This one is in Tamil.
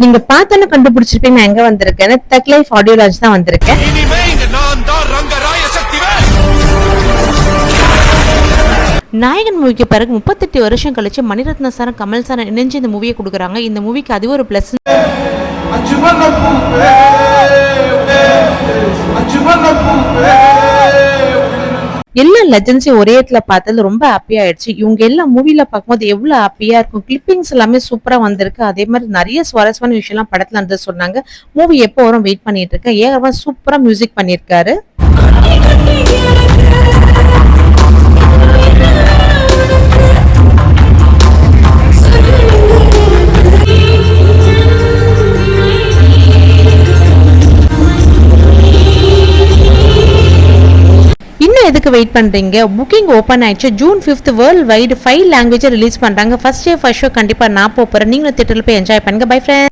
நீங்க பார்த்தோன்னு கண்டுபிடிச்சிருப்பீங்க நான் எங்க வந்திருக்கேன். தக் லைஃப் ஆடியோ லான்ச் தான் வந்திருக்கேன். நாயகன் மூவிக்கு பிறகு 38 வருஷம் கழிச்சு மணிரத்ன சார் கமல் சார் இணைஞ்சு இந்த மூவியை கொடுக்குறாங்க. இந்த மூவிக்கு அது ஒரு பிளஸ். எல்லா லெஜண்ட்ஸையும் ஒரே இடத்துல பார்த்தது ரொம்ப ஹாப்பியா ஆயிடுச்சு. இவங்க எல்லாம் மூவில பார்க்கும்போது எவ்வளவு ஹாப்பியா இருக்கும். கிளிப்பிங்ஸ் எல்லாமே சூப்பரா வந்திருக்கு. அதே மாதிரி நிறைய சுவாரஸ்யமான விஷயம் எல்லாம் படத்துல இருந்து சொன்னாங்க. மூவி எப்போ வரும் வெயிட் பண்ணிட்டு இருக்கேன். ஏகவா சூப்பரா மியூசிக் பண்ணிருக்காரு. எதுக்கு வெயிட் பண்றீங்க? புக்கிங் ஓபன் ஆயிடுச்சு. June 5 world wide 5 language release பண்றாங்க. ஃபர்ஸ்ட் ஷோ கண்டிப்பா நான் போறேன். நீங்களும் தியேட்டர்ல போய் என்ஜாய் பண்ணுங்க. Bye friends.